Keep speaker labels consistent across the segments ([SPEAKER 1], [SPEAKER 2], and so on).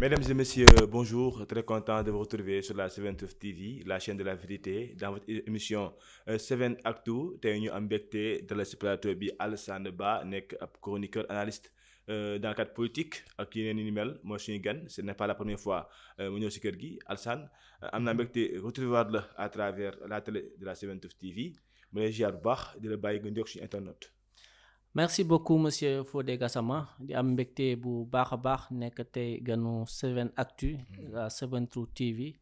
[SPEAKER 1] Mesdames et messieurs, bonjour. Très content de vous retrouver sur la 7 TV, la chaîne de la vérité, dans votre émission 7 Actu. Tey ñu am mbégte dalal ci plateau bi Alassane Ba nekk ab chroniqueur analyste dans le cadre politique ak yeneen yi ni mel mooy suñu gan. Ce n'est pas la première fois mu ñëw ci kër gi Alassane am naa mbégte retrouver la à travers la télé de la 7 TV mu lay ziar bu baax di la bàyyi nga ndox suñu internet.
[SPEAKER 2] Merci beaucoup monsieur Fodé Gassama di am mbégte bu baax a baax nekk tey ganu 7 Actu la 7 True TV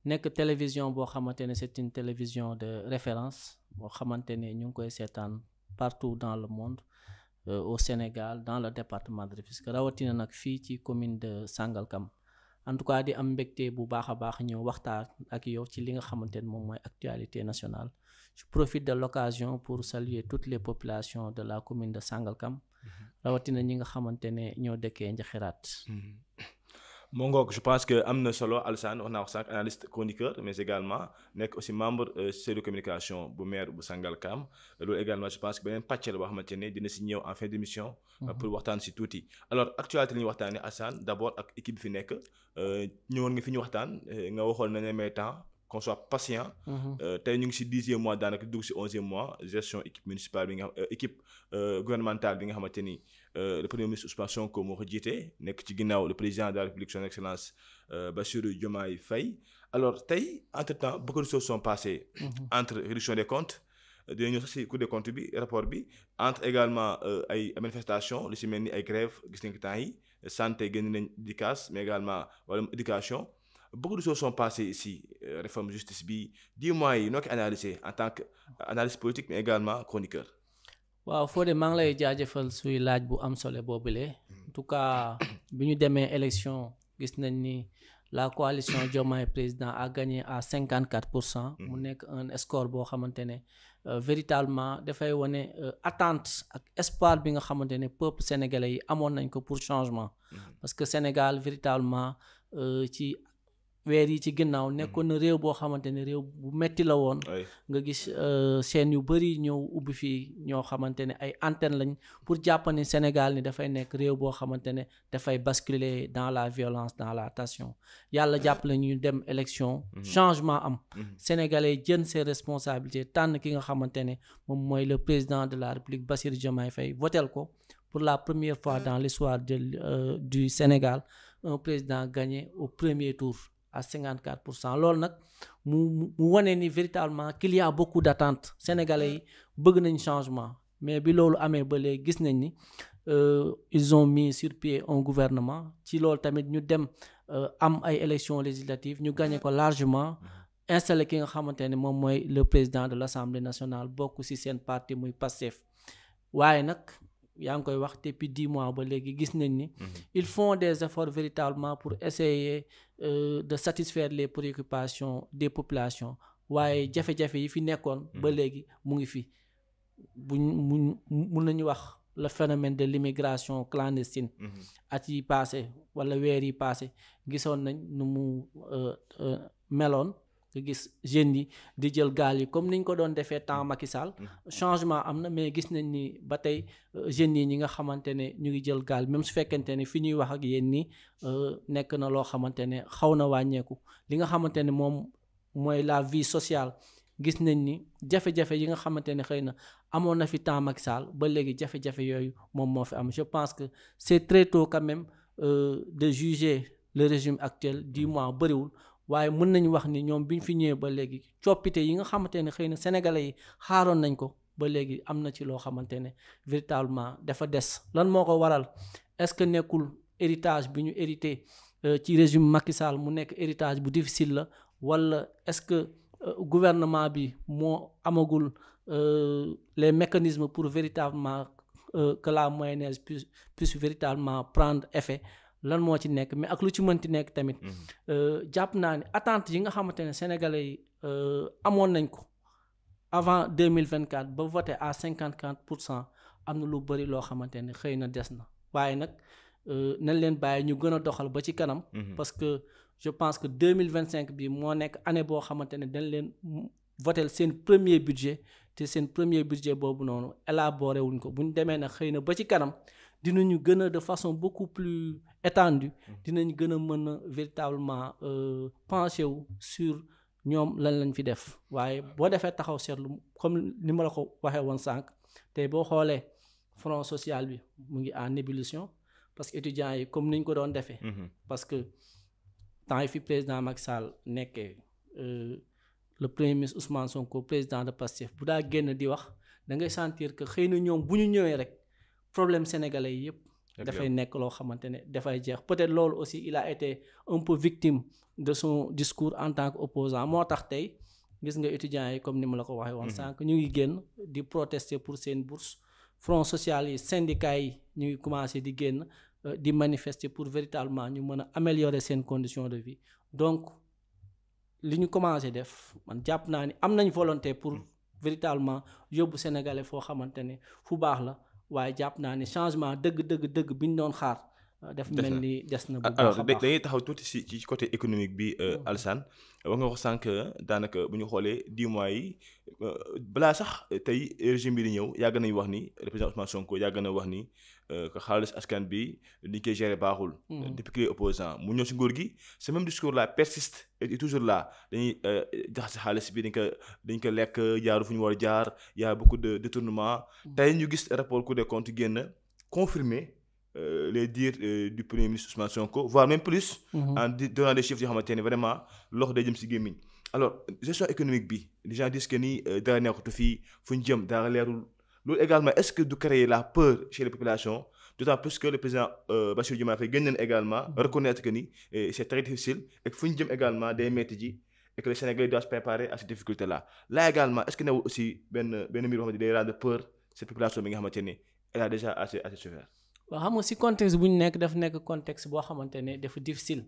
[SPEAKER 2] nekk télévision boo xamante ne c'est une télévision de référence boo xamante ne ñu ngi koy seetaan partout dans le monde au Sénégal dans le département de Rufisque rawatina nag fii ci commune de Sangalkam en tout cas di am mbégte bu baax a baax ñëw waxtaan ak yow ci li nga xamante ne moom mooy actualité nationale. Je profite de l'occasion pour saluer toutes les populations de la commune de Sangalkam rawatina ñi nga xamante ne ñoo dëkkee Njaxiraat.
[SPEAKER 1] Moo ngoog je pense que am na solo Alassane wax naa wax sànq analyste chroniqueur mais également nekk aussi membre cellule de communication bu maire bu Sangalkam loolu également je pense que beneen pàcc la boo xamante ne dina si ñëw en fin d'émission pour waxtaan si tuuti. Alors actualité la ñuy waxtaanee Alassane d'abord ak équipe bi fi nekk ñëwoon nga fi ñu waxtaan nga waxoon nañ ne may temps qu'on soit patient. Tey ñu ngi si 10e mois daanaka dugg si 11e mois gestion équipe municipale bi nga xam équipe gouvernementale bi nga xamante ni le premier ministre Ousmane Sonko moo ko jiite nekk ci ginnaaw le président de la République son excellence Bassirou Diomaye Faye. Alors tey entre-temps beaucoup de choses sont passées. Entre réduction des comptes dinañu sax si Cour des comptes bi rapport bi entre également ay manifestations lu si mel ni ay grèves gis nañ ko temps yi santé génn nañ di casse mais également wàllum éducation. Beaucoup de choses sont passées ici réforme justice bi 10 mois yi noo ko analysé en tant que analyste politique mais également chroniqueur.
[SPEAKER 2] waaw Fodé maa ngi lay jaajëfal suy laaj bu am solo boobule en tout cas bi ñu demee élection gis nañ ni la coalition Diomaye président a gagné à 54%. mu nekk un score boo xamante ne véritablement dafay wane attente ak espoir bi nga xamante ne peuple sénégalais yi amoon nañ ko pour changement. parce que Sénégal véritablement ci weer yi ci ginnaaw nekkoon na réew boo xamante ne réew bu metti la woon nga gis chaîne yu bari ñëw ubbi fii ñoo xamante ne ay antenne lañ pour jàpp ne Sénégal ni dafay nekk réew boo xamante ne dafay basculer dans la violence dans la tension yàlla jàppale ñu dem élection changement am sénégalais jël ses responsabilités tànn ki nga xamante ne moom mooy le président de la République Bassirou Diomaye Faye votel ko pour la première fois dans l'histoire du Sénégal un président gagné au premier tour à 54%. loolu nag mu wane ni véritablement qu'il y a beaucoup d'attentes sénégalais yi bëgg nañ changement mais bi loolu amee ba léegi gis nañ ni ils ont mis sur pied un gouvernement ci loolu tamit ñu dem am ay élections législatives ñu gagné ko largement installé ki nga xamante ne moom mooy le président de l'Assemblée nationale bokk ci seen parti muy Pastef waaye nag yaa ngi koy wax depuis 10 mois ba léegi gis nañ ni ils font des efforts véritablement pour essayer de satisfaire les préoccupations des populations waaye jafe-jafe yi fi nekkoon ba léegi mu ngi fi mun nañu wax le phénomène de l'immigration clandestine at yi passé wala weer yi passé gisoon nañ nu mu meloon nga gis jeunes yi di jël gaal yi comme niñ ko doon defee temps Macky Sall changement am na mais gis nañ ni ba tey jeunes yi ñi nga xamante ne ñu ngi jël gaal même su fekkente ne fi ñuy wax ak yéen ni nekk na loo xamante ne xaw na wàññeeku li nga xamante ne moom mooy la vie sociale gis nañ ni jafe-jafe yi nga xamante ne xëy na amoon na fi temps Macky Sall ba léegi jafe-jafe yooyu moom moo fi am je pense que c'est très tôt quand même de juger le régime actuel 10 mois bëriwul waaye mën nañu wax ni ñoom bi ñu fi ñëwee ba léegi coppite yi nga xamante ne xëy na sénégalais yi xaaroon nañ ko ba léegi am na ci loo xamante ne véritablement dafa des lan moo ko waral est-ce que nekkul héritage bi ñu hérité ci régime Macky Sall mu nekk héritage bu difficile la wala est-ce que gouvernement bi moo amagul les mécanismes pour véritablement que la mayonnaise puisse véritablement prendre effet lan moo ci nekk mais ak lu ci mënti nekk tamit jàpp naa ni attente yi nga xamante ne sénégalais yi amoon nañ ko avant 2024 ba voté à 54% am na lu bari loo xamante ne xëy na des na waaye nag nañ leen bàyyi ñu gën a doxal ba ci kanam parce que je pense que 2025 bi moo nekk année boo xamante ne dañ leen voté seen premier budget te seen premier budget boobu noonu élaboré wuñ ko bu ñu demee nag xëy na ba ci kanam dinañu gën a de façon beaucoup plus étendue dinañ gën a mën a véritablement pencher wu sur ñoom lan lañ fi def waaye boo defee taxaw seetlu comme ni ma la ko waxee woon sànq tey boo xoolee front social bi mu ngi en ébullition parce que étudiants yi comme niñ ko doon defee parce que temps yi fi président Macky Sall nekkee le premier ministre Ousmane Sonko président de Pastef bu daa génn di wax da ngay sentir que xëy na ñoom bu ñu ñëwee rek problème sénégalais yi yëpp dafay nekk loo xamante ne dafay jeex peut-être loolu aussi il a été un peu victime de son discours en tant qu'opposant moo tax tey gis nga étudiants yi comme ni ma la ko waxee woon sànq ñu ngi génn di protester pour seen bourse front social yi syndicats yi ñu ngi commencé di génn di manifester pour véritablement ñu mën a améliorer seen conditions de vie donc li ñu commencé def man jàpp naa ni am nañ volonté pour véritablement yóbbu sénégalais foo xamante ne fu baax la waaye jàpp naa ni changement dëgg bi ñu doon xaar def mel ni des na bu baax a baax.
[SPEAKER 1] alors dañuy taxaw tuuti ci côté économique bi Alassane wax nga ko sànq daanaka bu ñu xoolee 10 mois yi balaa sax tey régime bi di ñëw yàgg nañu wax ni le président Ousmane Sonko yàgg na wax ni que xaalis askan bi ni koy gérer baaxul. depuis que les opposants mu ñëw si nguur gi ce même discours là persiste et toujours là dañuy jaxase xaalis bi dañ ko lekk jaaru fu ñu war a jaar y a beaucoup de détournement. tey ñu gis rapport Cour des comptes génn confirmer les dires du premier ministre Ousmane Sonko voire même plus. en donnant des chiffres yoo xamante ne vraiment loxo day jëm si gémmiñ. alors gestion économique bi les gens disent que ni dara nekkatu fii fu ñu jëm dara leerul. loolu également est-ce que du créer la peur chez les populations d'autant plus que le président Bassirou Diomaye Faye gën nañ également reconnaître que ni c'est très difficile et que fu ñu jëm également day metti ji et que les Sénégalais doivent se préparer à ces difficultés là également est-ce que newul aussi benn mbir boo xamante ni day rendre peur cette population bi nga xamante ni elle a déjà assez souffert.
[SPEAKER 2] waaw xam nga si contexte bu ñu nekk dafa nekk contexte boo xamante ne dafa difficile.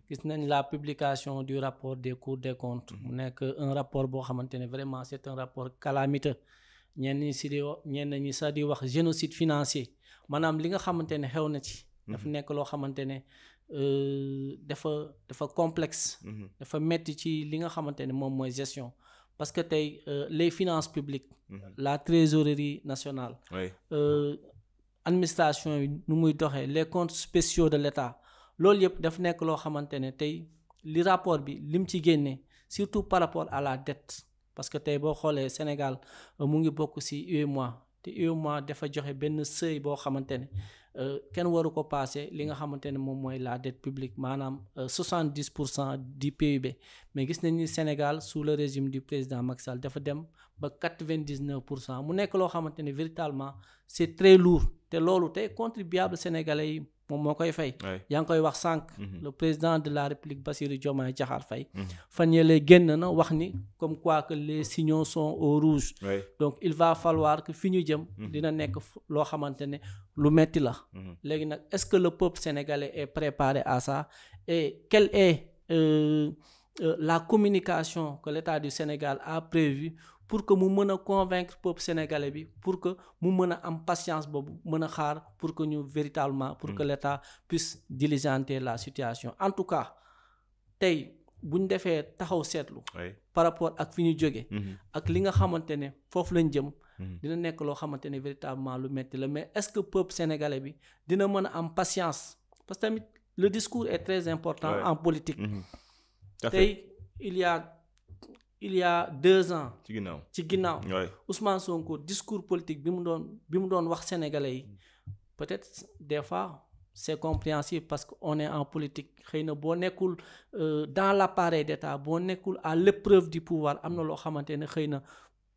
[SPEAKER 2] gis nañ la publication du rapport des cours des comptes. mu nekk un rapport boo xamante ne vraiment c'est un rapport calamiteux. ñenn ñi sax di wax génocide financier maanaam li nga xamante ne xew na ci. dafa nekk loo xamante ne dafa complexe. dafa metti ci li nga xamante ne moom mooy gestion parce que tey les finances publiques. la trésorerie nationale. administration yi nu muy doxee les comptes spéciaux de l'État loolu yëpp dafa nekk loo xamante ne tey li rapport bi lim ci génne surtout par rapport à la dette. parce que tey boo xoolee Sénégal mu ngi bokk ci UEMOA te UEMOA dafa joxe benn seuil boo xamante ne kenn waru ko passer li nga xamante ne moom mooy la dette publique maanaam 70% du PIB mais gis nañ ni Sénégal sous le régime du président Macky Sall dafa dem ba 99% mu nekk loo xamante ne véritablement c'est très lourd te loolu tey contribuable sénégalais yi moom moo koy fay. yaa ngi koy wax sànq. le président de la République Bassirou Diomaye Diakhar Faye. fan yële génn na wax ni comme quoi que les signaux sont au rouge. donc il va falloir que fi ñu jëm. dina nekk loo xamante ne lu metti la. léegi nag est-ce que le peuple sénégalais est préparé à ça et quelle est la communication que l'État du Sénégal a prévue pour que mu mën a convaincre peuple sénégalais bi pour que mu mën a am patience boobu mën a xaar pour que ñu véritablement pour que l'État puisse diligenter la situation en tout cas tey bu ñu defee taxaw seetlu par rapport ak fi ñu jóge ak li nga xamante ne foofu lañ jëm dina nekk loo xamante ne véritablement lu metti la mais est-ce que peuple sénégalais bi dina mën a am patience parce que tamit le discours est très important en politique tey il y a 2 ans ci ginnaaw Ousmane Sonko discours politique bi mu doon wax sénégalais yi peut-être des fois c'est compréhensible parce que on est en politique xëy na boo nekkul dans l'appareil d'État boo nekkul à l'épreuve du pouvoir am na loo xamante ne xëy na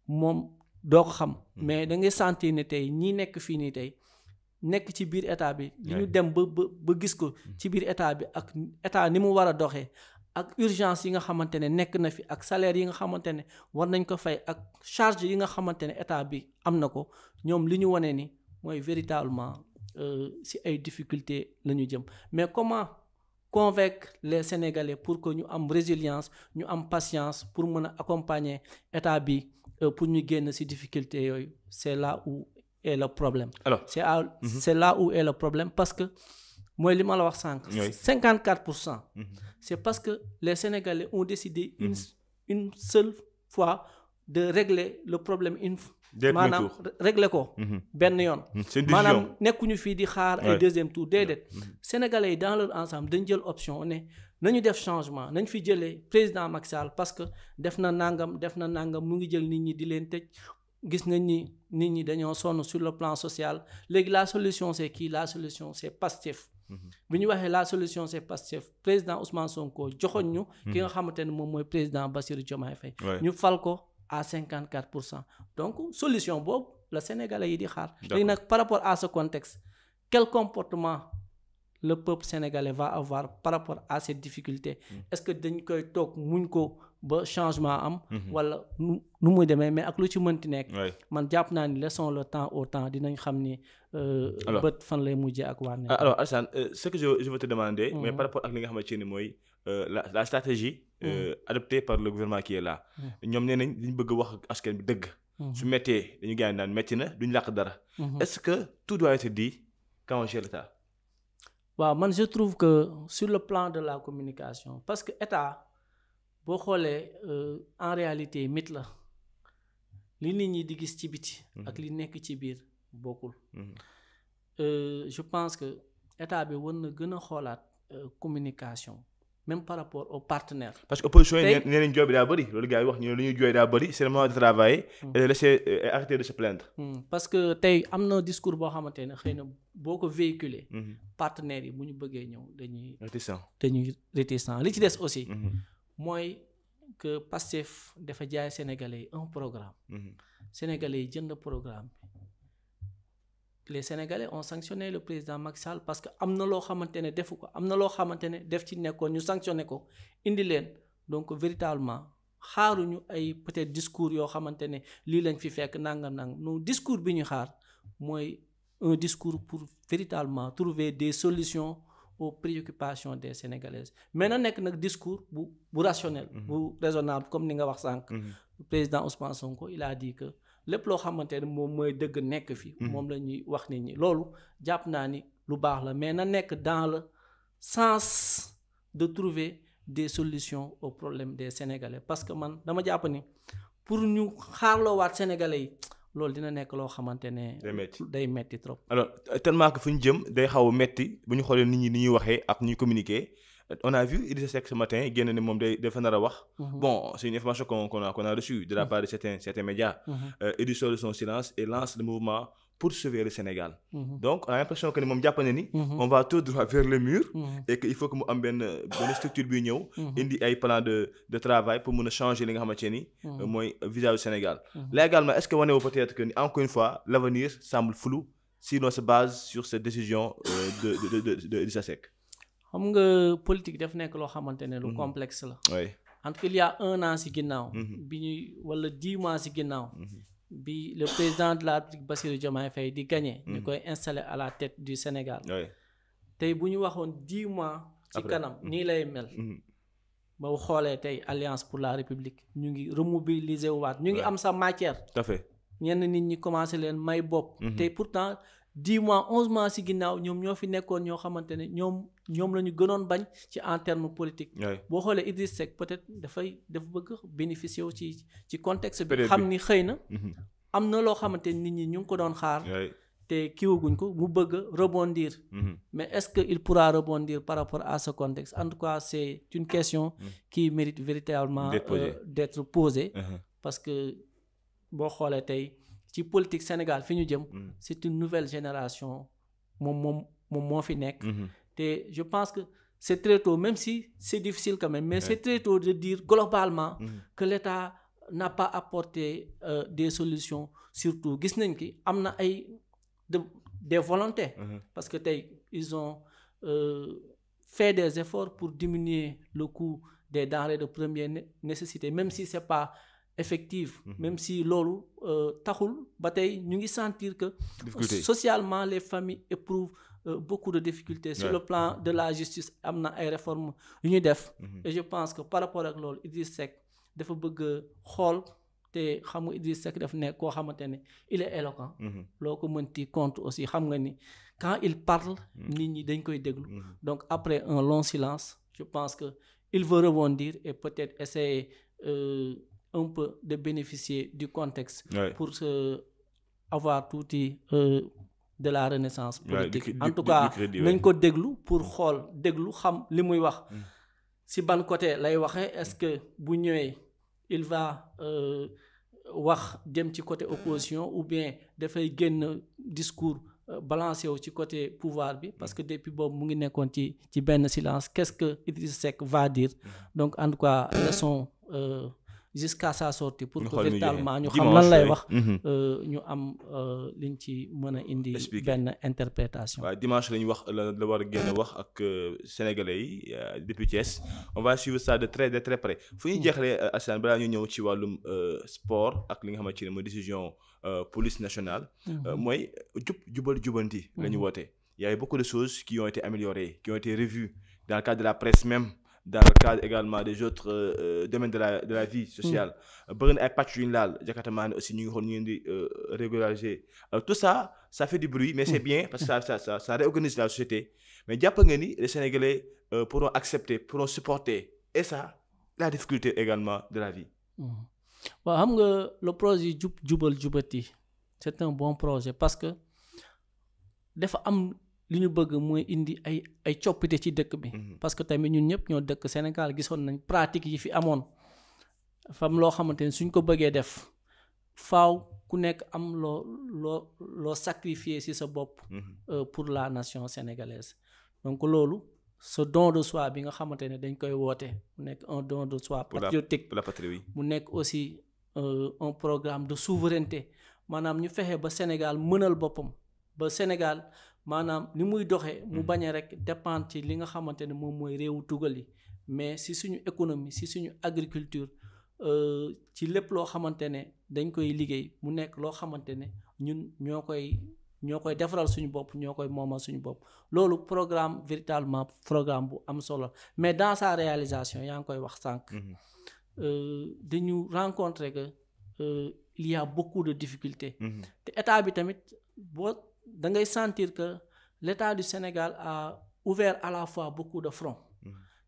[SPEAKER 2] moom doo ko xam mais da ngay sentir ne tey ñi nekk fii nii tey nekk ci biir état bi li ñu dem ba gis ko ci biir état bi ak état ni mu war a doxee ak urgence yi nga xamante ne nekk na fi ak salaire yi nga xamante ne war nañ ko fay ak charge yi nga xamante ne état bi am na ko ñoom li ñu wane ni mooy véritablement si ay difficultés la ñu jëm mais comment convaincre les Sénégalais pour que ñu am résilience ñu am patience pour mën a accompagner état bi pour ñu génn si difficultés yooyu c'est là où est le problème. Alors c'est là où est le problème parce que mooy li ma la wax sànq. 54%. C'est parce que les Sénégalais ont décidé une seule fois de régler le problème maanaam
[SPEAKER 1] tour.
[SPEAKER 2] régler ko benn yoon
[SPEAKER 1] c'est une décision
[SPEAKER 2] maanaam nekkuñu fii di xaar ay deuxième tour déedéet sénégalais yi dans leur ensemble dañ jël option ne nañu def changement nañ fi jëlee président Macky Sall parce que def na nangam mu ngi jël nit ñi di leen tëj gis nañ ni nit ñi dañoo sonn sur le plan social léegi la solution c'est qui la solution c'est Pastef bi ñu waxee la solution c'est Pastef président Ousmane Sonko joxoñ ñu ki nga xamante ne moom mooy président Bassirou Diomaye Faye ñu fal ko à 54%. Donc solution boobu la sénégalais yi di xaar léegi nag par rapport à ce contexte quel comportement le peuple sénégalais va avoir par rapport à cette difficulté est-ce que dañ koy toog muñ ko ba changement am wala nu muy demee mais ak lu ci mënti nekk man jàpp naa ni laissons le temps au temps dinañ xam ni bët fan lay mujjee ak waa ne
[SPEAKER 1] alors Alassane ce que je veux te demander mais par rapport ak li nga xamante ni mooy la stratégie adoptée par le gouvernement qui est là ñoom nee nañ dañu bëgg wax ak askan bi dëgg su méttee dañu gaañ naan métti na duñu làq dara est-ce que tout doit être dit quand on gère l'État
[SPEAKER 2] waaw man je trouve que sur le plan de la communication parce que état boo xoolee en réalité mythe la li nit ñi di gis ci biti ak li nekk ci biir bokkul je pense que état bi war na gën a xoolaat communication même par rapport aux partenaires.
[SPEAKER 1] parce que opposition yi nee nañ jooy bi daa bëri loolu gars yi wax ñu ne lu ñuy jooy daa bëri c'est le moment de travailler et de laisser arrêter de se plaindre.
[SPEAKER 2] parce que tey am na discours boo xamante ne xëy na boo ko véhiculer partenaires yi bu ñu bëggee ñëw dañuy réticent li ci des aussi mooy que Pastef dafa jaay sénégalais yi un programme sénégalais yi jënd programme bi les sénégalais ont sanctionné le président Macky Sall parce que am na loo xamante ne defu ko am na loo xamante ne def ci nekkoon ñu sanctionné ko indi leen donc véritablement xaaruñu ay peut-être discours yoo xamante ne lii lañ fi fekk nangam non discours bi ñu xaar mooy un discours pour véritablement trouver des solutions aux préoccupations des Sénégalaises mais na nekk nag discours bu rationnel bu raisonnable comme ni nga wax sànq le président Ousmane Sonko il a dit que lépp loo xamante ne moom mooy dëgg nekk fi moom la ñuy wax nit ñi loolu jàpp naa ni lu baax la mais na nekk dans le sens de trouver des solutions aux problèmes des Sénégalais parce que man dama jàpp ni pour ñu xaarloowaat Sénégalais yi loolu dina nekk loo xamante ne day metti trop.
[SPEAKER 1] alors tellement que fu ñu jëm day xaw a metti bu ñu xoolee nit ñi ni ñuy waxee ak ñuy communiquer on a vu Idrissa Seck ce matin génn ne moom dafa nar a wax. Bon c'est une information qu'on a reçue de la part de certains médias. Il dissole de son silence et lance le mouvement pour sauver le Sénégal. Donc on a l'impression que moom jàpp na ni. On va tout droit vers le mur. Et que il faut que mu am benn structure bi ñëw. indi ay plan de travail pour mën a changer li nga xamante ni. mooy visage du Sénégal. Là également est-ce que wane wu peut-être que encore une fois l'avenir semble flou si l'on se base sur cette décision de Idrissa Seck.
[SPEAKER 2] xam nga politique daf nekk loo xamante ne lu complexe la.
[SPEAKER 1] oui
[SPEAKER 2] en tout cas il y a 1 an ci ginnaaw. bi ñuy wala 10 mois ci ginnaaw. bi le président de la République Bassirou Diomaye Faye di gagné. ñu koy installé à la tête du Sénégal. tey bu ñu waxoon 10 mois. ci kanam nii lay mel. ba xoolee tey Alliance pour la République ñu ngi remobiliser waat ñu ngi am sa matière.
[SPEAKER 1] tout à fait
[SPEAKER 2] ñenn nit ñi commencé leen may bopp. tey pourtant 10 mois 11 mois ci ginnaaw ñoom ñoo fi nekkoon ñoo xamante ne ñoom la ñu gënoon bañ ci en terme politique. boo xoolee Idriss Seck peut-être dafa bëgg bénéficier wu ci contexte bi. xam ni xëy na. am na loo xamante nit ñi ñu ngi ko doon xaar. te kiiwaguñ ko mu bëgg rebondir. mais est-ce que il pourra rebondir par rapport à ce contexte en tout cas c'est une question qui mérite véritablement d'être posée. parce que boo xoolee tey ci politique Sénégal fi ñu jëm. c'est une nouvelle génération moom moo fi nekk. te je pense que c'est très tôt même si c'est difficile quand même mais c'est très tôt de dire globalement que l'État n'a pas apporté des solutions surtout gis nañ ki am na ay des volontés parce que tey ils ont fait des efforts pour diminuer le coût des denrées de première nécessité même si c'est pas effective même si loolu taxul ba tey ñu ngi sentir que socialement les familles éprouvent beaucoup de difficultés sur le plan de la justice am na ay réformes yu ñu def et je pense que par rapport ak loolu Idriss Seck dafa bëgg xool te xam nga Idriss Seck daf ne koo xamante ne il est éloquent loo ko mënti compte aussi xam nga ni quand il parle nit ñi dañ koy déglu donc après un long silence je pense que il veut rebondir et peut-être essayer un peu de bénéficier du contexte
[SPEAKER 1] Ouais.
[SPEAKER 2] pour avoir tuuti de la renaissance politique en tout
[SPEAKER 1] du
[SPEAKER 2] cas
[SPEAKER 1] crédit,
[SPEAKER 2] nañ
[SPEAKER 1] ouais.
[SPEAKER 2] ko déglu pour xool déglu xam li muy wax si ban côté lay waxee est-ce que bu ñëwee il va wax jëm ci côté opposition ou bien dafay génn discours balancé wu ci côté pouvoir bi parce que depuis boobu mu ngi nekkoon ci benn silence qu'est-ce que Idrissa Seck va dire donc en tout cas leçon jusqu'à sa sortie pour que véritablement ñu xam lan lay wax ñu am liñ ci mën a indi benn interprétation.
[SPEAKER 1] waaw dimanche lañu wax la war a génn wax ak sénégalais yi depuis Thiès on va suivre ça de très près fu ñu jeexalee Assane balaa ñu ñëw ci wàllum sport ak li nga xamante ne mooy décision police nationale mooy jubal jubanti la ñu woote il y a beaucoup de choses qui ont été améliorées qui ont été revues dans le cadre de la presse même dans le cadre également des autres domaines de la vie sociale bëri na ay pàcc yu ñu laal jakatamaan aussi ñu ngi xool ñu ngi di régulariser tout ça ça fait du bruit mais c'est bien parce que ça réorganise la société mais jàpp nga ni les Sénégalais pourront accepter pourront supporter et ça la difficulté également de la vie.
[SPEAKER 2] waaw xam nga le projet jubal jubati c'est un bon projet parce que dafa am li ñu bëgg mooy indi ay coppite ci dëkk bi parce que tamit ñun ñëpp ñoo dëkk Sénégal gisoon nañ pratique yi fi amoon fam loo xamante ne suñ ko bëggee def faaw ku nekk am loo sacrifier ci sa bopp pour la nation sénégalaise donc loolu ce don de soi bi nga xamante ne dañ koy woote mu nekk un don de soi patriotique
[SPEAKER 1] pour la patrie, oui.
[SPEAKER 2] mu nekk aussi un programme de souveraineté maanaam ñu fexe ba Sénégal mënal boppam ba Sénégal maanaam ni muy doxee mu bañ a rek dépendre ci li nga xamante ne moom mooy réewu tugal yi mais si suñu économie si suñu agriculture ci lépp loo xamante ne dañ koy liggéey mu nekk loo xamante ne ñun ñoo koy defaral suñu bopp ñoo koy moomal suñu bopp loolu programme véritablement programme bu am solo mais dans sa réalisation yaa ngi koy wax sànq dañu rencontrer que il y a beaucoup de difficultés te état bi tamit boo da ngay sentir que l'État du Sénégal a ouvert à la fois beaucoup de fronts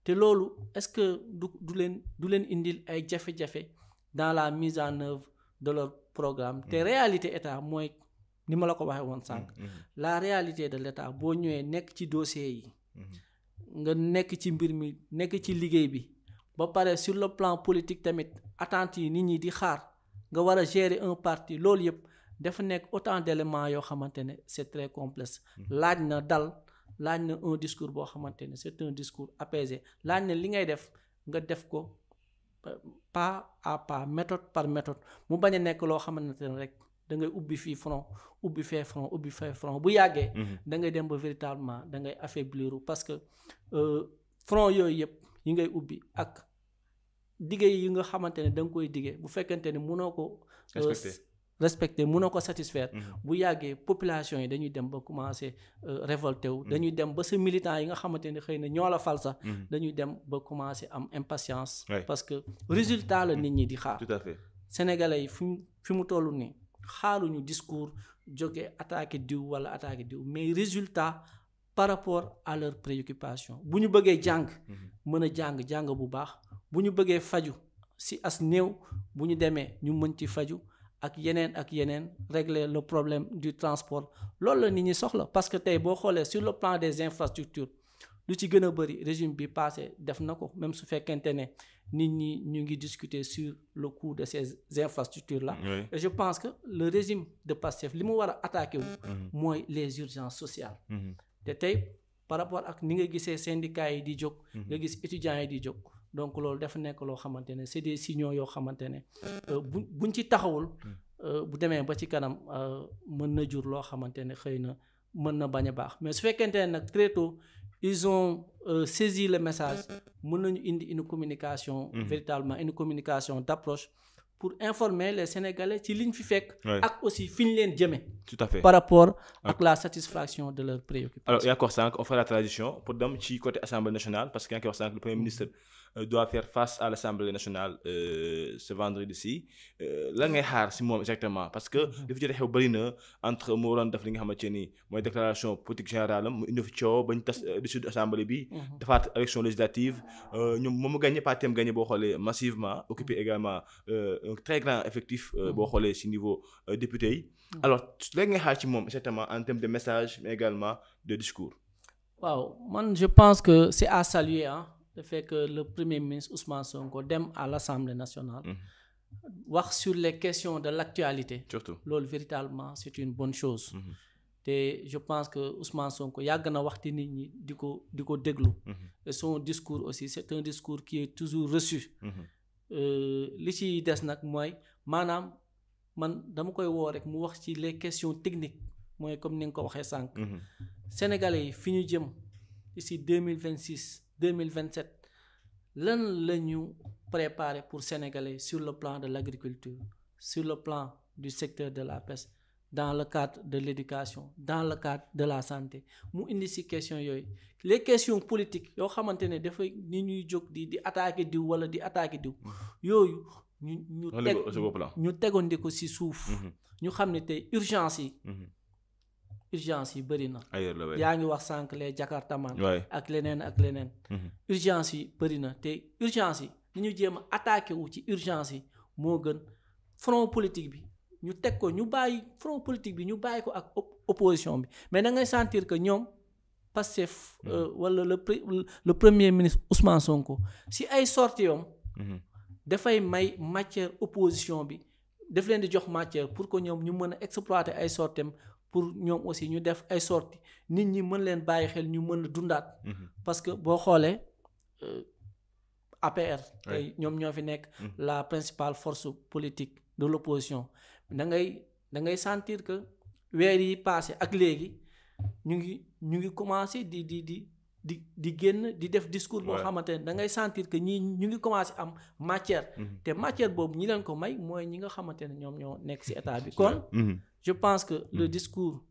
[SPEAKER 2] te loolu est-ce que du leen indil ay jafe-jafe dans la mise en œuvre de leur programme te réalité état mooy ni ma la ko waxee woon sànq la réalité de l'État boo ñëwee nekk ci dossier yi nga nekk ci mbir mi nekk ci liggéey bi ba pare sur le plan politique tamit attentes yi nit ñi di xaar nga war a gérer un parti loolu yëpp dafa nekk autant d'éléments yoo xamante ne c'est très complexe laaj na dal laaj na un discours boo xamante ne c'est un discours apaisé laaj na li ngay def nga def ko pas à pas méthode par méthode mu bañ a nekk loo xamante ne rek da ngay ubbi fii front ubbi fee front bu yàggee da ngay dem ba véritablement da ngay affaiblir parce que front yooyu yëpp yi ngay ubbi ak dige yi nga xamante ne da nga koy dige bu fekkente ne mënoo ko respecter mënoo ko satisfaire bu yàggee population yi dañuy dem ba commencer révolter wu dañuy dem ba sa militants yi nga xamante ne xëy na ñoo la fal sax dañuy dem ba commencer am impatience parce que résultat la nit ñi di xaar
[SPEAKER 1] tout à fait
[SPEAKER 2] sénégalais yi fi mu toll nii xaaruñu discours jóge attaquer diw wala attaquer diw mais résultat par rapport à leurs préoccupations bu ñu bëggee jàng mën a jàng bu baax bu ñu bëggee faju si as néew bu ñu demee ñu mën ci faju ak yeneen régler le problème du transport loolu la nit ñi soxla parce que tey boo xoolee sur le plan des infrastructures lu ci gën a bëri régime bi passé def na ko même su fekkente ne nit ñi ñu ngi discuter sur le coût de ces infrastructures là et je pense que le régime de Pastef li mu war a attaquer wu mooy les urgences sociales te tey par rapport ak ni nga gisee syndicats yi di jóg nga gis étudiants yi di jóg donc loolu dafa nekk loo xamante ne c'est des signaux yoo xamante ne buñ ci taxawul bu demee ba ci kanam mën na jur loo xamante ne xëy na mën na bañ a baax mais su fekkente ne nag très tôt ils ont saisi le message mën nañu indi une communication véritablement une communication d'approche pour informer les Sénégalais ci liñ fi fekk.
[SPEAKER 1] Ouais.
[SPEAKER 2] ak aussi fi ñu leen jëme.
[SPEAKER 1] tout à fait
[SPEAKER 2] par rapport ak la satisfaction de leurs préoccupations.
[SPEAKER 1] alors yaa ngi ko wax sànq on fait la transition pour dem ci côté assemblée nationale parce que yaa ngi ko wax sànq le premier ministre doit faire face à l'assemblée nationale ce vendredi-ci la ngay xaar si moom exactement parce que li fi jot a xew bëri na entre mu waroon def li nga xamante ni mooy déclaration politique générale am mu indi fi coow bañ tas dissoudre assemblée bi. defaat élection législative ñoom moom mu gagné parti am gagné boo xoolee massivement occupé également un très grand effectif boo xoolee si niveau député yi. alors léegi ngay xaar ci moom exactement en termes de message mais également de discours.
[SPEAKER 2] waaw man je pense que c'est à saluer le fait que le premier ministre Ousmane Sonko dem à l'Assemblée nationale. wax sur les questions de l'actualité.
[SPEAKER 1] surtout
[SPEAKER 2] loolu véritablement c'est une bonne chose. te je pense que Ousmane Sonko yàgg na waxti nit ñi di ko déglu. et son discours aussi c'est un discours qui est toujours reçu. li ci des nag mooy maanaam man dama koy woo rek mu wax ci les questions techniques mooy comme ni nga ko waxee sànq. Sénégalais yi fi ñu jëm ici 2026 2027 lan la ñu préparer pour Sénégalais sur le plan de l'agriculture sur le plan du secteur de la pêche dans le cadre de l'éducation dans le cadre de la santé mu indi ci questions yooyu les questions politiques yoo xamante ne dafay ni ñuy jóg di attaquer diw wala di attaquer diw yooyu ñu tegoon di ko ci suuf ñu xam ne tey urgence yi bëri na yaa ngi wax sànq les jakartaman ak leneen urgence yi bëri na te urgence yi ni ñu jéem a attaqué wu ci urgence yi moo gën front politique bi ñu teg ko ñu bàyyi front politique bi ñu bàyyi ko ak opposition bi mais da ngay sentir que ñoom Pastef wala le premier ministre Ousmane Sonko si ay sorties yom dafay may matière opposition bi daf leen di jox matière pour que ñoom ñu mën a exploiter ay sorties pour ñoom aussi ñu def ay sorties nit ñi mën leen bàyyi xel ñu mën a dundaat. parce que boo xoolee APR. tey ñoom ñoo fi nekk. la principale force politique de l'opposition da ngay sentir que weer yi passé ak léegi ñu ngi commencer di génn di def discours boo xamante ne da ngay sentir que ñii ñu ngi commencer am matière. te matière boobu ñi leen ko may mooy ñi nga xamante ne ñoom ñoo nekk ci état bi kon. je pense que le discours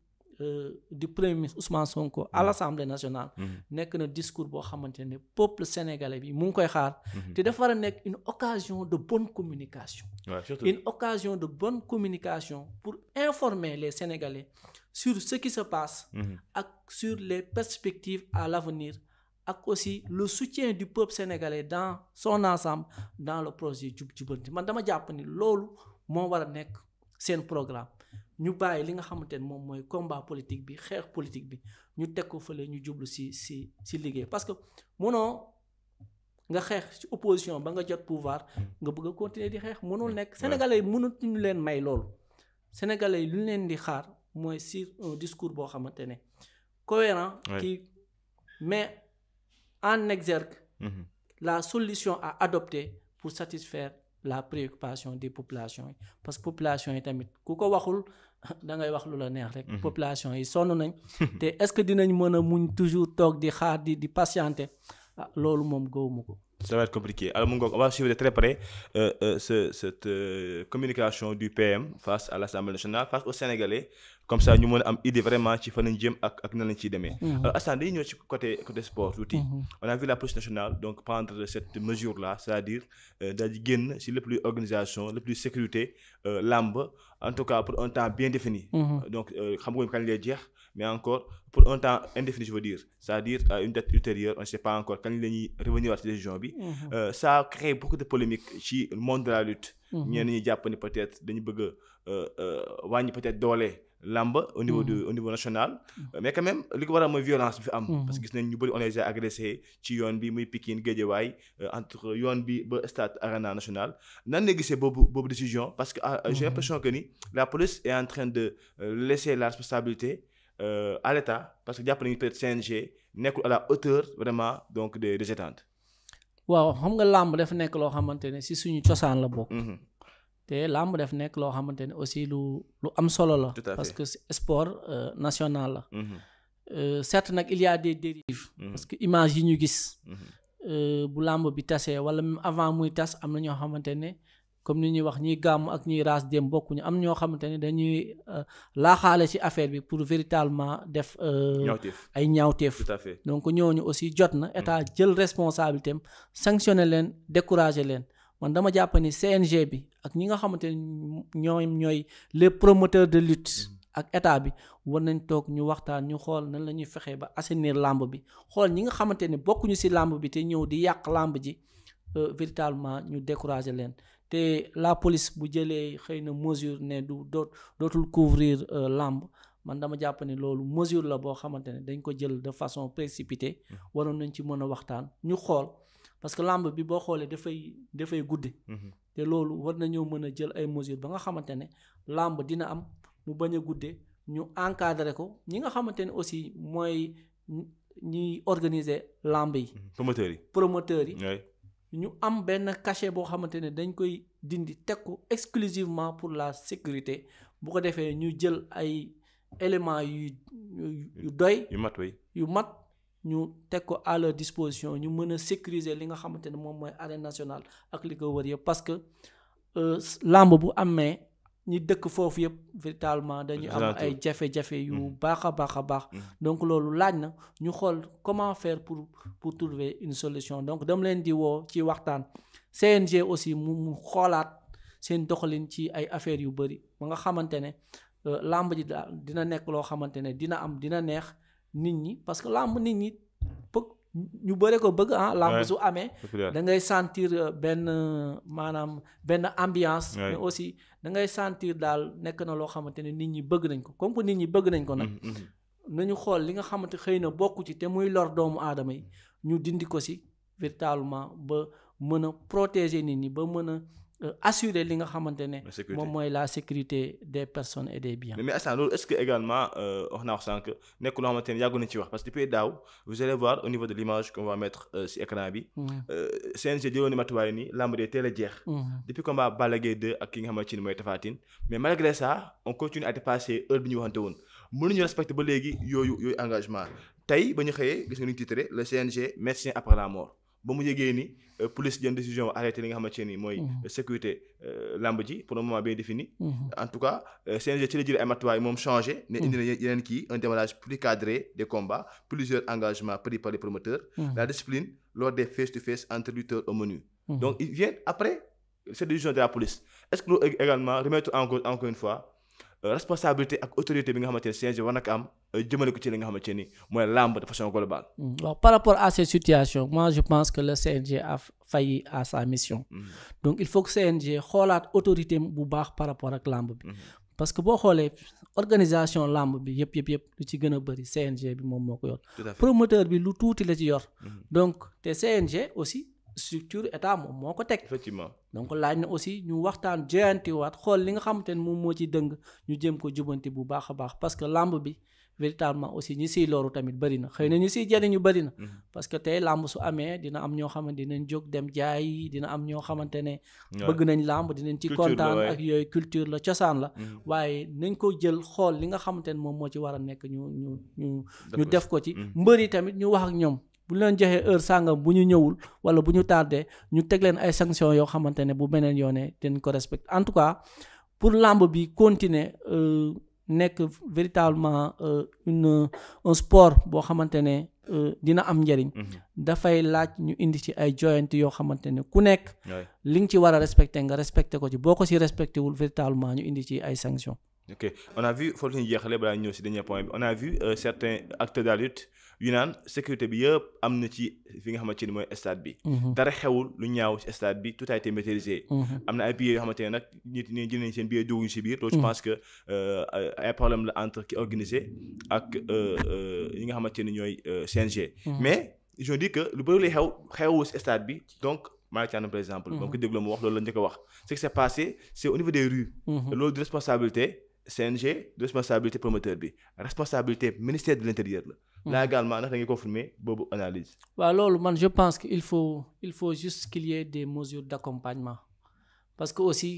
[SPEAKER 2] du premier ministre Ousmane Sonko à l'Assemblée nationale nekk na discours boo xamante ne peuple sénégalais bi mu ngi koy xaar te dafa war a nekk une occasion de bonne communication une occasion de bonne communication pour informer les Sénégalais sur ce qui se passe ak sur les perspectives à l'avenir ak aussi le soutien du peuple sénégalais dans son ensemble dans le projet Jub Jubanti man dama jàpp ni loolu moo war a nekk seen programme ñu bàyyi li nga xamante ne moom mooy combat politique bi xeex politique bi ñu teg ko fële ñu jublu ci liggéey parce que mënoo nga xeex ci opposition ba nga jot pouvoir nga bëgg a continuer di xeex mënul nekk sénégalais yi mënuñu leen may loolu sénégalais yi lu ñu leen di xaar mooy sur un discours boo xamante ne cohérent qui met en exergue la solution à adopter pour satisfaire la préoccupation des populations yi parce que population yi tamit ku ko waxul da ngay wax lu la neex rek population yi sonn nañ te est-ce que dinañ mën a muñ toujours toog di xaar di patienter loolu moom gëwuma ko.
[SPEAKER 1] Ça va être compliqué. Alors, on va suivre de très près cette communication du PM face à l'Assemblée nationale, face aux Sénégalais. Comme ça, nous avons une idée vraiment qui fait un gym avec nous qui demain. Alors, à ce moment côté sport, on a vu la police nationale donc prendre cette mesure-là, c'est-à-dire d'aller sur le plus organisation, le plus sécurité, l'ambe, en tout cas pour un temps bien défini. Donc, quand il est dire, mais encore pour un temps indéfini, je veux dire, c'est-à-dire à une date ultérieure, on ne sait pas encore quand il est revenu à cette décision. Ça a créé beaucoup de polémiques dans le monde de la lutte. ñenn ñi jàpp ni peut-être dañu bëgg a wàññi peut-être doole làmb au niveau national mais quand même li ko waral mooy violence bi fi am parce que gis nañ ñu bëri on les a agressés ci yoon bi muy Pikine Guédiawaye entre yoon bi ba stade Arena National nan la gisee boobu décision parce que j'ai l'impression que ni la police est en train de laisser la responsabilité à l'État parce que jàpp nañu peut-être CNG nekkul à la hauteur vraiment donc des attentes.
[SPEAKER 2] waaw xam nga làmb dafa nekk loo xamante ne si suñu cosaan la bokk. te làmb daf nekk loo xamante ne aussi lu am solo la. parce que sport national la. certes nag il y a des dérives. parce que image yi ñu gis. bu làmb bi tasee wala même avant muy tas am na ñoo xamante ne comme ni ñuy wax ñiy gàmm ak ñiy raas dem bokkuñu am ñoo xamante ne dañuy laaxaale ci affaire bi pour véritablement def ay ñaawteef.
[SPEAKER 1] Tout à fait.
[SPEAKER 2] donc ñooñu aussi jot na état jël responsabilité am sanctionner leen décourager leen man dama jàpp ni CNG bi ak ñi nga xamante ne ñooy les promoteurs de lutte ak état bi war nañ toog ñu waxtaan ñu xool nan la ñuy fexee ba assainir làmb bi xool ñi nga xamante ne bokkuñu ci làmb bi te ñëw di yàq làmb ji véritablement ñu décourager leen te la police bu jëlee xëy na mesure ne dootul couvrir làmb man dama jàpp ne loolu mesure la boo xamante ne dañ ko jël de façon précipitée waroon nañ ci mën a waxtaan ñu xool parce que làmb bi boo xoolee dafay guddi te loolu war nañoo mën a jël ay mesures ba nga xamante ne làmb dina am mu bañ a guddee ñu encadrer ko ñi nga xamante ne aussi mooy ñiy organiser làmb yi promoteurs yi ñu am benn cachet boo xamante ne dañ koy dindi teg ko exclusivement pour la sécurité bu ko defee ñu jël ay éléments yu doy yu mat ñu teg ko à leur disposition ñu mën a sécuriser li nga xamante ne moom mooy arène nationale ak li ko wër yëpp parce que làmb bu amee ñi dëkk foofu yëpp véritablement dañuy am ay jafe-jafe yu baax a baax donc loolu laaj na ñu xool comment faire pour trouver une solution donc dama leen di woo ci waxtaan CNG aussi mu xoolaat seen doxalin ci ay affaires yu bëri ba nga xamante ne làmb ji daal dina nekk loo xamante ne dina neex nit ñi parce que làmb nit ñi ñu bëre ko bëgg làmb su amee da ngay sentir benn ambiance mais aussi da ngay sentir daal nekk na loo xamante ne nit ñi bëgg nañ ko comme que nit ñi bëgg nañ ko nag nañu xool li nga xamante xëy na bokku ci te muy lor doomu aadama yi ñu dindi ko si véritablement ba mën a protéger nit ñi ba mën a assurer li nga xamante ne moom mooy la sécurité des personnes et des biens.
[SPEAKER 1] mais instant loolu est-ce que également wax naa ko sànq nekk loo xamante ne yàggu nañ ci wax parce que depuis daaw vous allez voir au niveau de l'image qu'on va mettre ci écran bi CNG jëloon ni matuwaay nii lamb dee teel a jeex depuis combat Balla Gaye 2 ak ki nga xamante ni mooy Tapha Tine mais malgré ça on continue à dépasser heure bi ñu waxante woon mënuñu respecter ba léegi yooyu engagement tey ba ñu xëyee gis nga ñu titré le CNG médecin après la mort ba mu yëgee ni police jël décision arrêté li nga xamante ni mooy sécurité lamb ji pour un moment bien défini en tout cas CNG ci la jël ay matuwaay moom changé ne indi na yeneen kii un démarrage plus cadré des combats plusieurs engagements pris par les promoteurs la discipline lors des face to face entre lutteurs au menu donc il vient après cette décision de la police est-ce que loolu également remettre encore une fois responsabilité ak autorité bi nga xamante ne CNG war na ko am jëmale ko ci li nga xamante ni mooy lamb de façon globale.
[SPEAKER 2] waaw par rapport à ces situations moi je pense que le CNG a failli à sa mission. donc il faut que CNG xoolaat autorité bu baax par rapport ak lamb bi. parce que boo xoolee organisation lamb bi yëpp lu ci gën a bëri CNG bi moom moo ko yor. promoteur bi lu tuuti la ci yor. donc te CNG aussi. structure état moom moo ko teg.
[SPEAKER 1] effectivement
[SPEAKER 2] donc laaj na aussi ñu waxtaan joyantiwaat xool li nga xamante ne moom moo ci dëng ñu jëm ko jubanti bu baax a baax parce que lamb bi véritablement aussi ñi siy loru tamit bëri na xëy na ñi siy jariñu bëri na. parce que tey lamb su amee dina am ñoo xamante dinañ jóg dem jaay dina am ñoo xamante ne. bëgg nañ lamb dinañ ci kontaan ak yooyu culture la cosaan la. waaye nañ ko jël xool li nga xamante ne moom moo ci war a nekk ñu def ko ci. mbër yi tamit ñu wax ak ñoom. bu ñu leen joxee heure sàngam bu ñu ñëwul wala bu ñu tardé ñu teg leen ay sanctions yoo xamante ne bu beneen yoonee dañ ko respecté en tout cas pour lamb bi continuer nekk véritablement un sport boo xamante ne dina am njëriñ. dafay laaj ñu indi ci ay joyanti yoo xamante ne ku nekk. li nga ci war a respecté nga respecté ko ci boo ko ci respecté wul véritablement ñu indi ci ay sanctions.
[SPEAKER 1] ok on a vu foofu la ñuy jeexalee balaa ñëw ci dernier point bi on a vu certains acteurs de la lutte yu naan sécurité bi yëpp am na ci fi nga xamante ni mooy stade bi. dara xewul lu ñaaw ci stade bi tout a été maîtrisé. am na ay billets yoo xamante ne nag nit ñi jël nañ seen billet dugguñu ci biir. loolu je pense que ay problème la entre ki organisé ak ñi nga xamante ni ñooy CNG. mais je dis que lu bëri lay xewul ci stade bi donc. Malick Thiandoum par exemple. donc déglu ma wax loolu la njëkk a wax. ce qui s'est passé c'est au niveau des rues. loolu de responsabilité CNG de responsabilité promoteur bi responsabilité ministère de l'intérieur la. là également ndax da ngay confirmer boobu analyse.
[SPEAKER 2] waaw loolu man je pense que il faut juste qu'il y ait des mesures d'accompagnement parce que aussi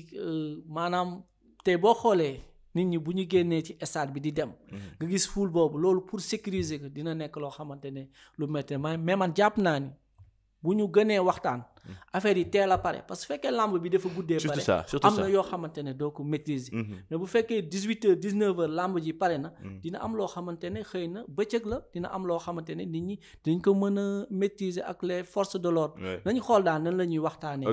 [SPEAKER 2] maanaam tey boo xoolee nit ñi bu ñu génnee ci stade bi di dem. nga gis foule boobu loolu pour sécuriser ko dina nekk loo xamante ne lu métti mais man jàpp naa ni. bu ñu gënee waxtaan affaire yi teel a pare parce que fekkee lamb bi dafa guddee pare am na yoo xamante ne doo ko maîtriser mais bu fekkee 18h 19h lamb ji pare na dina am loo xamante ne xëy na bëccëg la dina am loo xamante ne nit ñi dañ ko mën a maîtriser ak les forces de l'ordre nañu xool daal nan la ñuy waxtaanee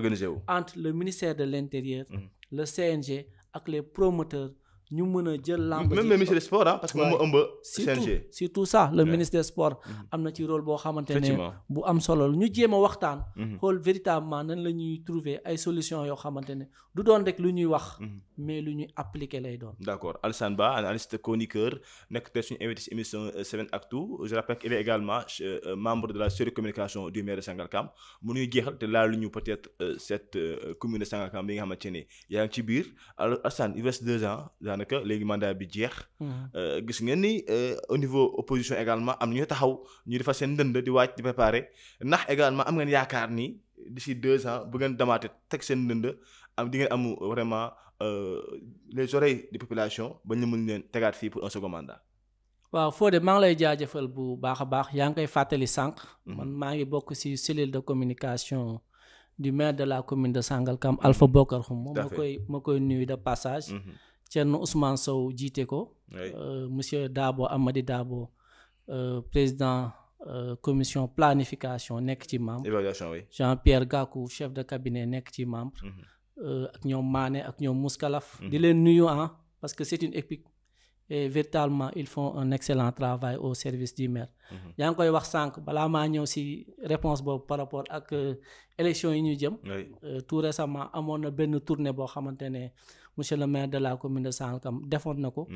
[SPEAKER 2] entre le ministère de l'intérieur le CNG ak les promoteurs ñu mën a jël lamb ji
[SPEAKER 1] même le ministre des sports parce que moom moo ëmb CNG
[SPEAKER 2] surtout ça le ministre des sports am na ci rôle boo xamante ne bu am solo la ñu jéem a waxtaan xool véritablement nan la ñuy trouver ay solutions yoo xamante ne du doon rek lu ñuy wax mais lu ñuy appliquer lay doon.
[SPEAKER 1] D'accord. Alassane Ba, analyste chroniqueur nekk tey suñu invité ci émission 7actu. Je rappelle qu'il est également membre de la cellule communication du maire de Sangalkam mu nuy jeexal te laal lu ñu peut-être cette commune de Sangalkam bi nga xamante ne yaa ngi ci biir alors Alassane il reste 2 ans daanaka léegi mandat bi jeex. gis ngeen ni au niveau opposition également am ñu taxaw ñu defar seen ndënd di waaj di préparer ndax également am ngeen yaakaar ni d'ici 2 ans bu ngeen demaate teg seen ndënd am di ngeen am vraiment les oreilles des populations ba ñu mën leen tegaat fii pour un second mandat.
[SPEAKER 2] waaw Fodé maa ngi lay jaajëfal bu baax a baax yaa ngi koy fàttali sànq. man maa ngi bokk ci cellule de communication du maire de la commune de Sangalkam Alpha Bokar Xum ma koy nuyu de passage. Thierno Ousmane Sow jiite ko. monsieur Dabo Amady Dabo président commission planification nekk ci membre.
[SPEAKER 1] évaluation oui.
[SPEAKER 2] Jean-Pierre Gakou chef de cabinet nekk ci membre. ak ñoom Mané ak ñoom Mouskalaf. di leen nuyu parce que c'est une équipe et véritablement ils font un excellent travail au service du maire. yaa ngi koy wax sànq balaa maa ñëw ci réponse boobu par rapport ak élection yi ñu jëm. tout récemment amoon na benn tournée boo xamante ne monsieur le maire de la commune de Sangalkam defoon na ko.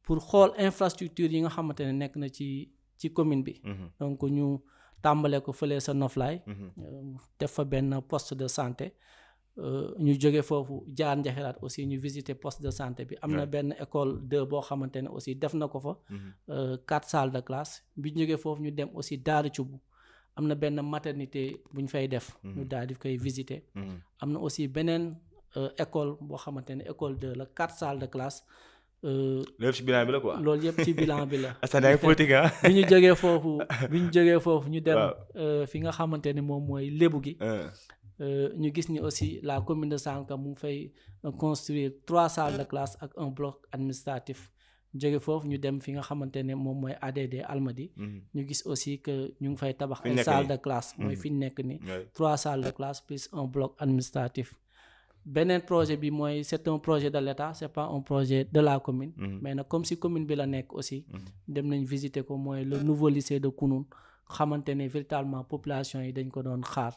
[SPEAKER 2] pour xool infrastructure yi nga xamante ne nekk na ci commune bi. donc ñu tàmbale ko fële sa Noflaay. def fa benn poste de santé. ñu jóge foofu jaar Njaxiraat aussi ñu visiter poste de santé bi am na benn école 2 boo xamante ne aussi def na ko fa 4 salles de classe bi ñu jógee foofu ñu dem aussi Daaru Cubb am na benn maternité bu ñu fay def ñu daal di koy visiter am na aussi beneen école boo xamante ne école 2 la 4 salles de classe
[SPEAKER 1] loolu ci bilan bi la quoi.
[SPEAKER 2] loolu yëpp ci bilan bi la.
[SPEAKER 1] bi
[SPEAKER 2] ñu jógee foofu ñu dem fi nga xamante ne moom mooy lébu gi ñu gis ni aussi la commune de Sangalkam mu ngi fay construire 3 salles de classe ak un bloc administratif jóge foofu ñu dem fi nga xamante ne moom mooy ADD Almadi ñu gis aussi que ñu ngi fay tabax ay salles de classe mooy fi ñu nekk ni 3 salles de classe plus un bloc administratif beneen projet bi mooy c'est un projet de l'État c'est pas un projet de la commune mais nag comme si commune bi la nekk aussi dem nañ visiter ko mooy le nouveau lycée de Kounoune xamante ne véritablement population yi dañ ko doon xaar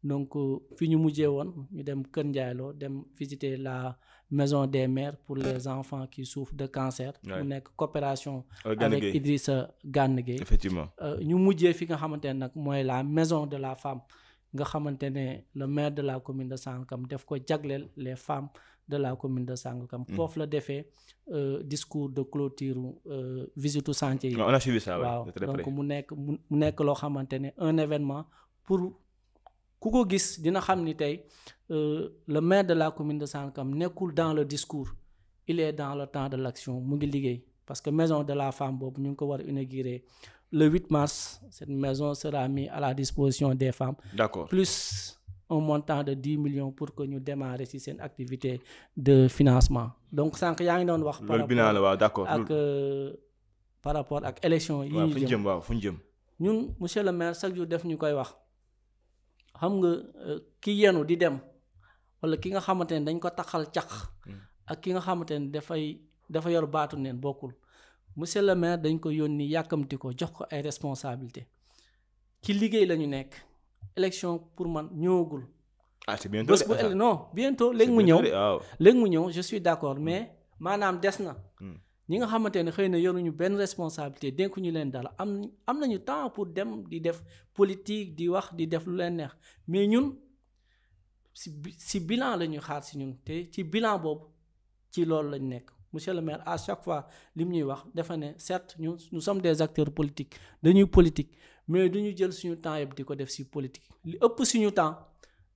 [SPEAKER 2] donc fi ñu mujjee woon ñu dem Kër Ndiayloo dem visiter la maison des mères pour les enfants qui souffrent de cancer mu nekk coopération avec Idrissa Gana Gueye
[SPEAKER 1] effectivement
[SPEAKER 2] ñu mujjee fi nga xamante ne nag mooy la maison de la femme nga xamante ne le maire de la commune de Sangalkam def ko jagleel les femmes de la commune de Sangalkam foofu la defee discours de clôture visitu chantier yi
[SPEAKER 1] on a suivi ça
[SPEAKER 2] waaw donc mu nekk loo xamante ne un événement pour ku ko gis dina xam ni tey le maire de la commune de Sangalkam nekkul dans le discours il est dans le temps de l'action mu ngi liggéey parce que maison de la femme boobu ñu ngi ko war a inaugurer le 8 mars cette maison sera mise à la disposition des femmes.
[SPEAKER 1] D'accord.
[SPEAKER 2] Plus un montant de 10 millions pour que ñu démarrer ci seen activité de financement donc sànq yaa ngi doon wax.
[SPEAKER 1] loolu binaa la waaw d'accord
[SPEAKER 2] ak par rapport ak élection yi ñu jëm
[SPEAKER 1] waaw fu ñu jëm.
[SPEAKER 2] ñun monsieur le maire chaque jour def ñu koy wax. xam nga ki yenu di dem wala ki nga xamante ne dañ ko taxal caq ak ki nga xamante ne dafa yor baatu neen bokkul monsieur le maire dañ ko yónni yàkkamti ko jox ko ay responsabilités ci liggéey la ñu nekk élection pour man ñëwagul.
[SPEAKER 1] ah c'est bientôt
[SPEAKER 2] non bientôt léegi mu ñëw je suis d'accord mais maanaam des na. ñi nga xamante ne xëy na yoruñu benn responsabilité dénkuñu leen dara am nañu temps pour dem di def politique di wax di def lu leen neex mais ñun si bilan la ñuy xaar si ñun te ci bilan boobu ci loolu lañ nekk monsieur le maire à chaque fois li mu ñuy wax dafa ne certes nous sommes des acteurs politiques dañuy politique mais duñu jël suñu temps yëpp di ko def si politique li ëpp suñu temps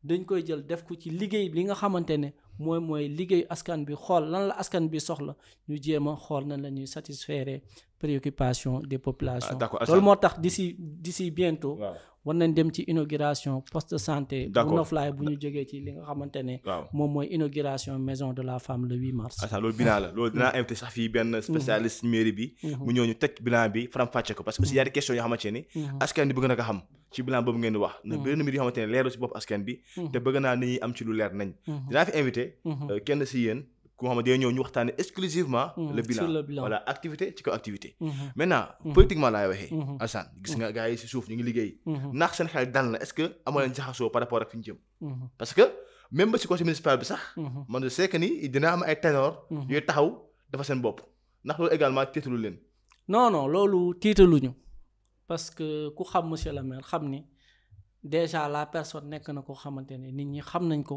[SPEAKER 2] dañ koy jël def ko ci liggéey li nga xamante ne mooy liggéey askan bi xool lan la askan bi soxla ñu jéem a xool nan la ñuy satisfaire préoccupation des populations.
[SPEAKER 1] D'accord.
[SPEAKER 2] loolu moo tax d'ici bientôt. war nañ dem ci inauguration poste de santé.
[SPEAKER 1] D'accord.
[SPEAKER 2] bu noflaay bu ñu jógee ci li nga xamante ne.
[SPEAKER 1] waaw
[SPEAKER 2] moom mooy inauguration maison de la femme le 8 mars.
[SPEAKER 1] asa loolu bilan la loolu dinaa invité sax fii benn spécialiste mairie bi mu ñëw ñu teg bilan bi faram-fàcce ko parce que aussi y a des questions yoo xamante ne askan bi bëgg na ko xam ci bilan boobu ngeen di wax na benn mbir yoo xamante ne leeru si bopp askan bi te bëgg naa nit ñi am ci lu leer nañ dinaa fi invité kenn si yéen ku nga xam ne day ñëw ñu waxtaane exclusivement le bilan voilà activité ci kaw activité maintenant politiquement laay waxee Alassane gis nga gars yi si suuf ñu ngi liggéey ndax seen xel dal na est-ce que amoo leen jaxasoo par rapport ak fi ñu jëm parce que même ba si conseil municipal bi sax man je sais que ni dina am ay ténor yooyu taxaw dafa seen bopp ndax loolu également tiitalu leen
[SPEAKER 2] non loolu tiitaluñu parce que ku xam monsieur le maire xam ni déjà la personne nekk na ko xamante ne nit ñi xam nañ ko